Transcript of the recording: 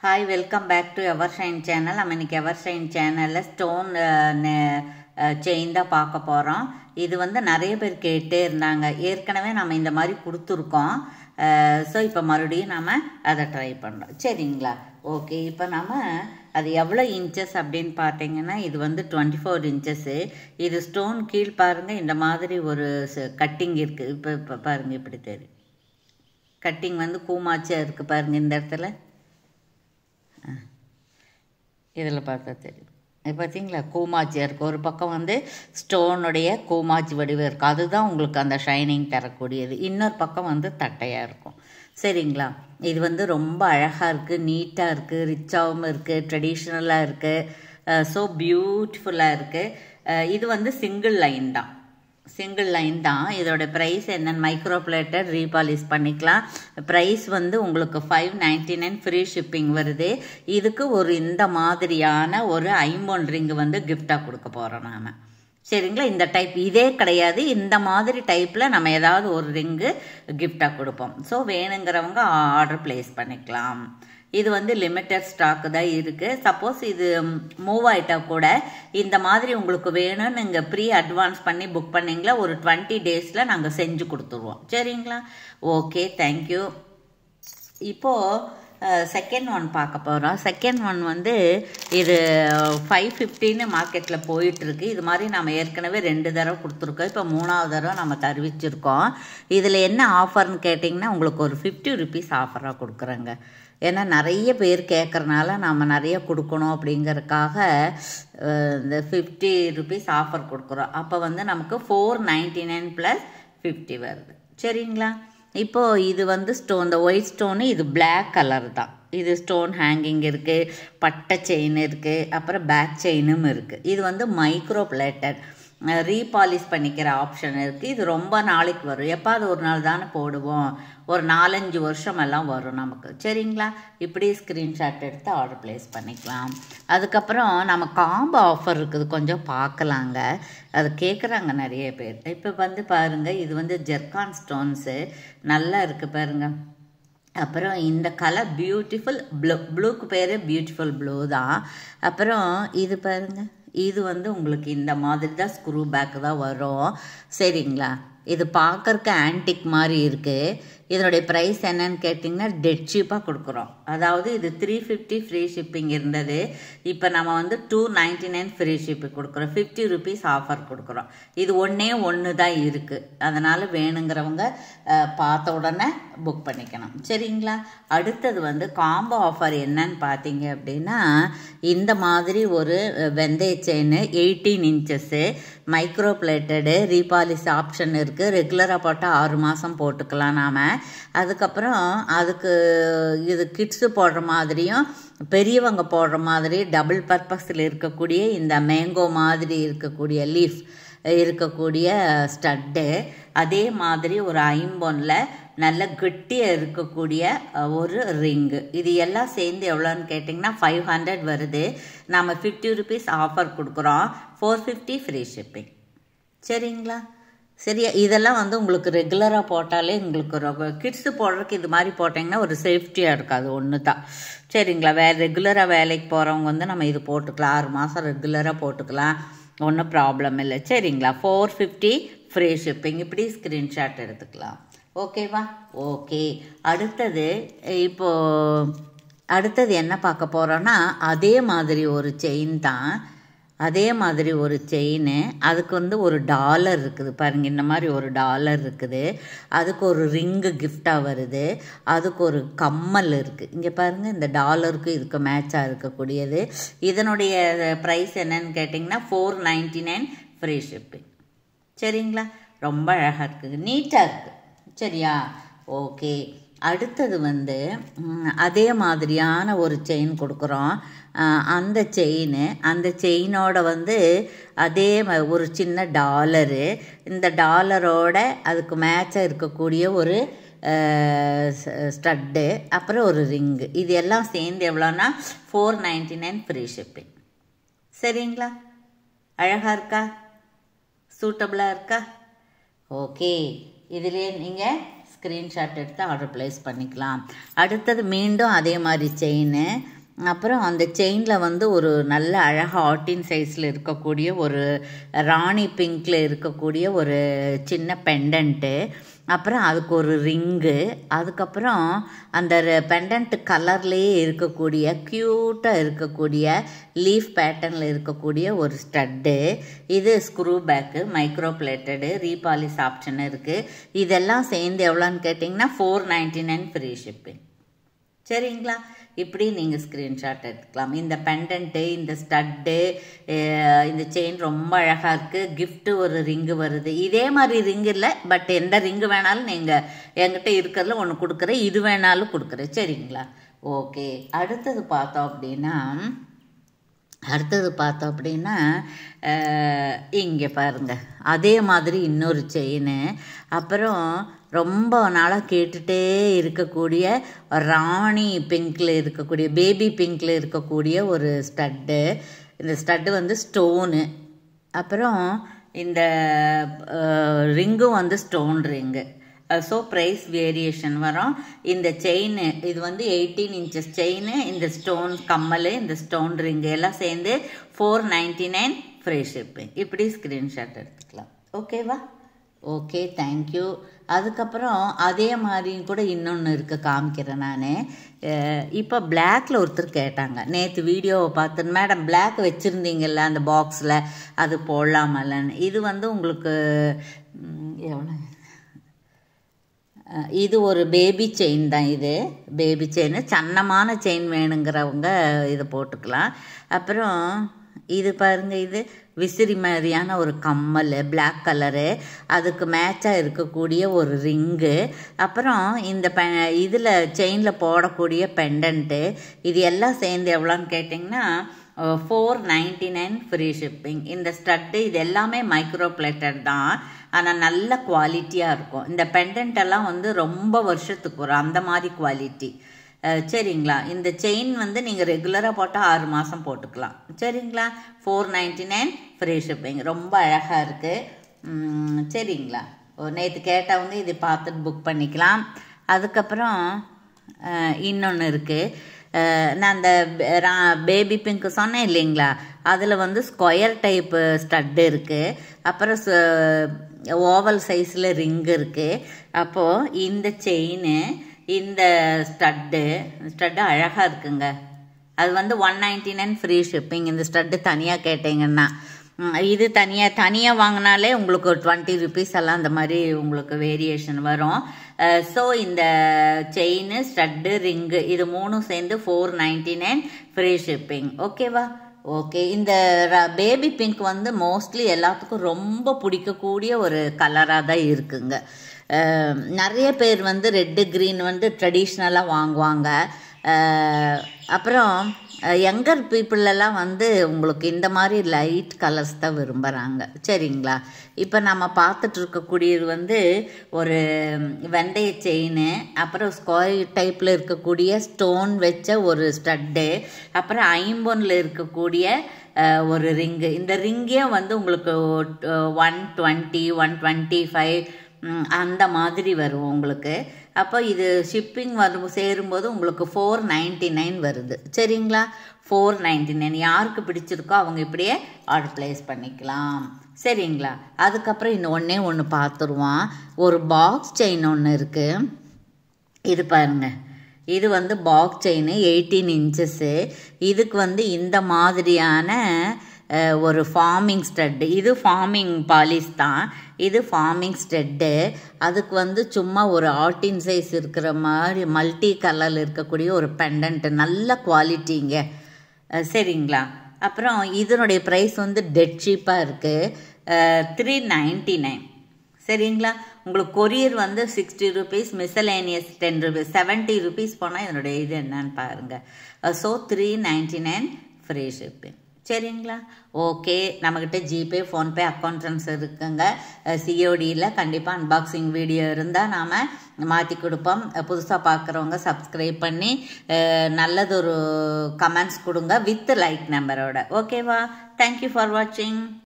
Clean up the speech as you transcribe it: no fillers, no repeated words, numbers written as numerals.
Hi, welcome back to Evershine channel. நம்ம இன்னைக்கு Evershine channelல stone chain தான் பார்க்க போகிறோம். இது வந்து நிறைய பேர் கேட்டே இருந்தாங்க. ஏற்கனவே நம்ம இந்த மாதிரி கொடுத்துருக்கோம். ஸோ இப்போ மறுபடியும் நம்ம அதை ட்ரை பண்ணுறோம். சரிங்களா? ஓகே, இப்போ நம்ம அது எவ்வளோ இன்ச்சஸ் அப்படின்னு பார்த்தீங்கன்னா இது வந்து 24 இன்ச்சஸ்ஸு. இது ஸ்டோன் கீழ் பாருங்கள், இந்த மாதிரி ஒரு கட்டிங் இருக்குது. இப்போ பாருங்கள், இப்படி தெரியும். கட்டிங் வந்து கூமாச்சியாக இருக்குது பாருங்கள். இந்த இடத்துல இதில் பார்த்தா தெரியும். பார்த்தீங்களா, கூமாச்சியாக இருக்குது. ஒரு பக்கம் வந்து ஸ்டோனுடைய கூமாச்சி வடிவம் இருக்குது. அதுதான் உங்களுக்கு அந்த ஷைனிங் தரக்கூடியது. இன்னொரு பக்கம் வந்து தட்டையாக இருக்கும். சரிங்களா? இது வந்து ரொம்ப அழகாக இருக்குது, நீட்டாக இருக்குது, ரிச்சாகவும் இருக்குது, ட்ரெடிஷ்னலாக இருக்குது, ஸோ பியூட்டிஃபுல்லாக இருக்குது. இது வந்து சிங்கிள் லைன் தான். இதோட ப்ரைஸ் என்னென்னு மைக்ரோ பிளேட்டர் ரீபாலிஷ் பண்ணிக்கலாம். ப்ரைஸ் வந்து உங்களுக்கு 599 ஃப்ரீ ஷிப்பிங் வருது. இதுக்கு ஒரு இந்த மாதிரியான ஒரு ஐம்பொன் ரிங்கு வந்து கிஃப்டாக கொடுக்க போகிறோம் நாம். சரிங்களா? இந்த டைப் இதே கிடையாது, இந்த மாதிரி டைப்பில் நம்ம ஏதாவது ஒரு ரிங்கு கிஃப்டாக கொடுப்போம். ஸோ வேணுங்கிறவங்க ஆர்டர் ப்ளேஸ் பண்ணிக்கலாம். இது வந்து லிமிட்டட் ஸ்டாக்கு தான் இருக்குது. சப்போஸ் இது மூவ் ஆகிட்டா கூட இந்த மாதிரி உங்களுக்கு வேணும்னு நீங்கள் ப்ரீ அட்வான்ஸ் பண்ணி புக் பண்ணிங்களா, ஒரு 20 டேஸில் நாங்கள் செஞ்சு கொடுத்துருவோம். சரிங்களா? Okay, thank you. இப்போது செகண்ட் ஒன் பார்க்க போகிறோம். செகண்ட் ஒன் வந்து இது 550 மார்க்கெட்டில் போயிட்டுருக்கு. இது மாதிரி நம்ம ஏற்கனவே 2 தடவை கொடுத்துருக்கோம். இப்போ 3ஆவது தடவை நம்ம தருவிச்சிருக்கோம். இதில் என்ன ஆஃபர்னு கேட்டிங்கன்னா உங்களுக்கு ஒரு 50 ருபீஸ் ஆஃபராக கொடுக்குறேங்க. ஏன்னா நிறைய பேர் கேட்குறனால நம்ம நிறைய கொடுக்கணும் அப்படிங்கிறதுக்காக இந்த 50 ருபீஸ் ஆஃபர் கொடுக்குறோம். அப்போ வந்து நமக்கு 499 + 50 வருது. சரிங்களா? இப்போது இது வந்து ஸ்டோன், இந்த ஒயிட் ஸ்டோனு, இது பிளாக் கலர் தான். இது ஸ்டோன் ஹேங்கிங் இருக்குது, பட்டை செயின் இருக்குது, அப்புறம் பேக் செயினும் இருக்குது. இது வந்து மைக்ரோ பிளேட்டட் ரீபாலிஷ் பண்ணிக்கிற ஆப்ஷன் இருக்குது. இது ரொம்ப நாளைக்கு வரும். எப்பாவது ஒரு நாள் தானே போடுவோம், ஒரு 4-5 வருஷம் எல்லாம் வரும் நமக்கு. சரிங்களா? இப்படி ஸ்க்ரீன்ஷாட் எடுத்து ஆர்டர் ப்ளேஸ் பண்ணிக்கலாம். அதுக்கப்புறம் நம்ம காம்போ ஆஃபர் இருக்குது, கொஞ்சம் பார்க்கலாங்க. அது கேட்குறாங்க நிறைய பேர். இப்போ வந்து பாருங்கள், இது வந்து ஜெர்கான் ஸ்டோன்ஸு நல்லா இருக்குது பாருங்கள். அப்புறம் இந்த கலர் பியூட்டிஃபுல் ப்ளூக்கு பேர் பியூட்டிஃபுல் ப்ளூ தான். அப்புறம் இது பாருங்கள், இது வந்து உங்களுக்கு இந்த மாதிரி தான் ஸ்க்ரூ பேக் தான் வரும். சரிங்களா? இது பார்க்கறக்கு ஆன்டிக் மாதிரி இருக்குது. இதனுடைய ப்ரைஸ் என்னன்னு கேட்டிங்கன்னா டெட் சீப்பாக கொடுக்குறோம். அதாவது இது 350 ஃப்ரீ ஷிப்பிங் இருந்தது. இப்போ நம்ம வந்து 299 ஃப்ரீ ஷிப்பிங் கொடுக்குறோம். 50 ருபீஸ் ஆஃபர் கொடுக்குறோம். இது ஒன்று தான் இருக்குது. அதனால் வேணுங்கிறவங்க பார்த்த உடனே புக் பண்ணிக்கணும். சரிங்களா? அடுத்தது வந்து காம்போ ஆஃபர் என்னன்னு பார்த்தீங்க அப்படின்னா இந்த மாதிரி ஒரு வெந்தய chain 18 inches micro plated repolish option இருக்குது. ரெகுலராக போட்டால் 6 மாதம் போட்டுக்கலாம் நாம். அதுக்கப்புறம் அதுக்கு இது கிட்ஸு போடுற மாதிரியும் பெரியவங்க போடுற மாதிரி டபுள் பர்பஸில் இருக்கக்கூடிய இந்த மேங்கோ மாதிரி இருக்கக்கூடிய லீஃப் இருக்கக்கூடிய ஸ்டட்டு, அதே மாதிரி ஒரு ஐம்பொன்னில் நல்ல கெட்டியாக இருக்கக்கூடிய ஒரு ரிங்கு. இது எல்லாம் சேர்ந்து எவ்வளோன்னு கேட்டிங்கன்னா 500 வருது. நம்ம 50 ருபீஸ் ஆஃபர் கொடுக்குறோம். 450 ஃப்ரீ ஷிப்பிங். சரிங்களா? சரியா? இதெல்லாம் வந்து உங்களுக்கு ரெகுலராக போட்டாலே உங்களுக்கு கிட்ஸு போடுறதுக்கு இது மாதிரி போட்டிங்கன்னா ஒரு சேஃப்டியாக இருக்காது, ஒன்று தான். சரிங்களா? ரெகுலராக வேலைக்கு போகிறவங்க வந்து நம்ம இது போட்டுக்கலாம். 6 மாதம் ரெகுலராக போட்டுக்கலாம், ஒன்றும் ப்ராப்ளம் இல்லை. சரிங்களா? 450 ஃப்ரீ ஷிப்பிங். இப்படி ஸ்க்ரீன்ஷாட் எடுத்துக்கலாம். ஓகேவா? ஓகே. அடுத்தது என்ன பார்க்க போகிறோன்னா அதே மாதிரி ஒரு செயின் தான். அதுக்கு வந்து ஒரு டாலர் இருக்குது பாருங்கள். இந்த மாதிரி ஒரு டாலர் இருக்குது. அதுக்கு ஒரு ரிங்கு கிஃப்டாக வருது. அதுக்கு ஒரு கம்மல் இருக்குது. இங்கே பாருங்கள், இந்த டாலருக்கு இதுக்கு மேட்சாக இருக்கக்கூடியது. இதனுடைய ப்ரைஸ் என்னன்னு கேட்டிங்கன்னா 499 ஃப்ரீ ஷிப்பிங். சரிங்களா? ரொம்ப அழகாக இருக்குது, நீட்டாக இருக்குது. சரியா? ஓகே. அடுத்தது வந்து அதே மாதிரியான ஒரு செயின் கொடுக்குறோம். அந்த செயினோட வந்து அதே ஒரு சின்ன டாலரு, இந்த டாலரோட அதுக்கு மேட்சாக இருக்கக்கூடிய ஒரு ஸ்டட்டு, அப்புறம் ஒரு ரிங்கு. இது எல்லாம் சேர்ந்து எவ்வளோன்னா 499 ஃப்ரீ ஷிப்பிங். சரிங்களா? அழகாக இருக்கா? சூட்டபுளாக இருக்கா? ஓகே. இதிலே நீங்கள் ஸ்க்ரீன்ஷாட் எடுத்து ஆர்டர் ப்ளேஸ் பண்ணிக்கலாம். அடுத்தது மீண்டும் அதே மாதிரி செயின். அப்புறம் அந்த செயினில் வந்து ஒரு நல்ல அழகாக 14 சைஸில் இருக்கக்கூடிய ஒரு ராணி பிங்க்கில் இருக்கக்கூடிய ஒரு சின்ன பெண்டன்ட்டு, அப்புறம் அதுக்கு ஒரு ரிங்கு, அதுக்கப்புறம் அந்த பெண்டன்ட் கலர்லேயே இருக்கக்கூடிய க்யூட்டாக இருக்கக்கூடிய லீஃப் பேட்டர்னில் இருக்கக்கூடிய ஒரு ஸ்டட்டு. இது screw back, micro plated, repolish option இருக்குது. இதெல்லாம் சேர்ந்து எவ்வளோன்னு கேட்டிங்கன்னா 499 ஃப்ரீ ஷிப்பிங். சரிங்களா? இப்படி நீங்கள் ஸ்க்ரீன்ஷாட் எடுத்துக்கலாம். இந்த பெண்டன்ட்டு, இந்த ஸ்டட்டு, இந்த செயின் ரொம்ப அழகாக இருக்குது. கிஃப்ட்டு ஒரு ரிங்கு வருது. இதே மாதிரி ரிங்கு இல்லை, பட் எந்த ரிங்கு வேணாலும் நீங்கள் என்கிட்ட இருக்கிறதுல ஒன்று கொடுக்குறேன், இது வேணாலும் கொடுக்குறேன். சரிங்களா? ஓகே. அடுத்தது பார்த்தோம் அப்படின்னா இங்கே பாருங்கள், அதே மாதிரி இன்னொரு செயின். அப்புறம் ரொம்ப நாளாக கேட்டுகிட்டே இருக்கக்கூடிய ராணி பிங்க்கில் இருக்கக்கூடிய, பேபி பிங்க்கில் இருக்கக்கூடிய ஒரு ஸ்டட்டு. இந்த ஸ்டட்டு வந்து ஸ்டோனு. அப்புறம் இந்த ரிங்கும் வந்து stone ring. So price variation வரும். இந்த செயின் இது வந்து 18 இன்ச்சஸ் செயின், இந்த ஸ்டோன் கம்மல், இந்த ஸ்டோன் ரிங்கு எல்லாம் சேர்ந்து 499 ஃப்ரீ ஷிப்பிங். இப்படி ஸ்க்ரீன்ஷாட் எடுத்துக்கலாம். ஓகேவா? Okay, thank you. அதுக்கப்புறம் அதே மாதிரி கூட இன்னொன்று இருக்குது, காமிக்கிறேன் நான். இப்போ பிளாக்கில் ஒருத்தர் கேட்டாங்க, நேற்று வீடியோவை பார்த்து, மேடம் பிளாக் வச்சுருந்தீங்கல்ல அந்த பாக்ஸில், அது போடலாமல்லன்னு. இது வந்து உங்களுக்கு எவ்வளோ, இது ஒரு பேபி செயின் தான். இது பேபி செயின், சன்னமான செயின் வேணுங்கிறவங்க இதை போட்டுக்கலாம். அப்புறம் இது பாருங்கள், இது விசிறி மாதிரியான ஒரு கம்மல், பிளாக் கலரு, அதுக்கு மேட்சாக இருக்கக்கூடிய ஒரு ரிங்கு. அப்புறம் இந்த இதில் செயினில் போடக்கூடிய பெண்டன்ட்டு. இது எல்லாம் சேர்ந்து எவ்வளோன்னு கேட்டிங்கன்னா 499 ஃப்ரீ ஷிப்பிங். இந்த ஸ்டட்டு இது எல்லாமே மைக்ரோ பிளேட்டட் தான், ஆனால் நல்ல குவாலிட்டியாக இருக்கும். இந்த பெண்டன்ட் எல்லாம் வந்து ரொம்ப வருஷத்துக்கு வரும், அந்த மாதிரி குவாலிட்டி. சரிங்களா? இந்த செயின் வந்து நீங்கள் ரெகுலராக போட்டால் 6 மாதம் போட்டுக்கலாம். சரிங்களா? 499 ஃப்ரீ ஷிப்பிங். ரொம்ப அழகாக இருக்குது. சரிங்களா? நேற்று கேட்டவங்க இதை பார்த்துட்டு புக் பண்ணிக்கலாம். அதுக்கப்புறம் இன்னொன்று இருக்குது, நான் அந்த பேபி பிங்க்கு சொன்னேன் இல்லைங்களா, அதில் வந்து ஸ்கொயர் டைப்பு ஸ்டட்டு இருக்குது. அப்புறம் ஓவல் சைஸில் ரிங்கு இருக்குது. அப்போது இந்த செயின், இந்த ஸ்டட்டு அழகாக இருக்குங்க. அது வந்து 199 ஃப்ரீ ஷிப்பிங். இந்த ஸ்டட்டு தனியாக கேட்டிங்கன்னா, இது தனியாக வாங்கினாலே உங்களுக்கு 20 ருபீஸ் எல்லாம் அந்த மாதிரி உங்களுக்கு வேரியேஷன் வரும். ஸோ இந்த செயின், ஸ்டட்டு, ரிங்கு இது மூணும் சேர்ந்து 499 ஃப்ரீ ஷிப்பிங். ஓகேவா? ஓகே. இந்த பேபி பிங்க் வந்து மோஸ்ட்லி எல்லாத்துக்கும் ரொம்ப பிடிக்கக்கூடிய ஒரு கலராக தான் இருக்குங்க. நிறைய பேர் வந்து ரெட்டு க்ரீன் வந்து ட்ரெடிஷ்னலாக வாங்குவாங்க. அப்புறம் யங்கர் பீப்புளெல்லாம் வந்து உங்களுக்கு இந்த மாதிரி லைட் கலர்ஸ் தான் விரும்புகிறாங்க. சரிங்களா? இப்போ நம்ம பார்த்துட்டு இருக்கக்கூடியது வந்து ஒரு வெந்தய செயின், அப்புறம் ஸ்கொயர் டைப்பில் இருக்கக்கூடிய ஸ்டோன் வச்ச ஒரு ஸ்டட்டு, அப்புறம் ஐம்பொன்னில் இருக்கக்கூடிய ஒரு ரிங்கு. இந்த ரிங்கே வந்து உங்களுக்கு 120, 125 அந்த மாதிரி வரும் உங்களுக்கு. அப்போ இது ஷிப்பிங் சேரும்போது உங்களுக்கு 499 வருது. சரிங்களா? 499. யாருக்கு பிடிச்சிருக்கோ அவங்க இப்படியே ஆர்டர் ப்ளேஸ் பண்ணிக்கலாம். சரிங்களா? அதுக்கப்புறம் இன்னும் ஒன்று பார்த்துருவான். ஒரு பாக்ஸ் செயின் ஒன்று இருக்குது. இது பாருங்கள், இது வந்து பாக்ஸ் செயின் 18 இன்ச்சஸ்ஸு. இதுக்கு வந்து இந்த மாதிரியான ஒரு ஃபார்மிங் ஸ்டட்டு. இது ஃபார்மிங் பாலிஷ் தான், இது ஃபார்மிங் ஸ்டட்டு. அதுக்கு வந்து சும்மா ஒரு 14 சைஸ் இருக்கிற மாதிரி மல்டி கலரில் இருக்கக்கூடிய ஒரு பெண்டன்ட்டு, நல்ல குவாலிட்டிங்க. சரிங்களா? அப்புறம் இதனுடைய ப்ரைஸ் வந்து டெட் சீப்பாக இருக்குது, 399. சரிங்களா? உங்களுக்கு கொரியர் வந்து 60 ருபீஸ், மிஸ்சலேனியஸ் 10 ருபீஸ், 70 ருபீஸ் போனால் இதனுடைய இது என்னன்னு பாருங்கள். So 399 free shipping. சரிங்களா? ஓகே. நம்மக்கிட்ட ஜிபே, ஃபோன்பே அக்கௌண்ட் ட்ரான்ஸ்ஃபர் இருக்குங்க. சிஓடியில் கண்டிப்பாக அன்பாக்சிங் வீடியோ இருந்தால் நாம் மாற்றி கொடுப்போம். புதுசாக பார்க்குறவங்க சப்ஸ்கிரைப் பண்ணி நல்லதொரு கமெண்ட்ஸ் கொடுங்க வித் லைக் நம்பரோட. ஓகேவா? தேங்க்யூ ஃபார் வாட்சிங்.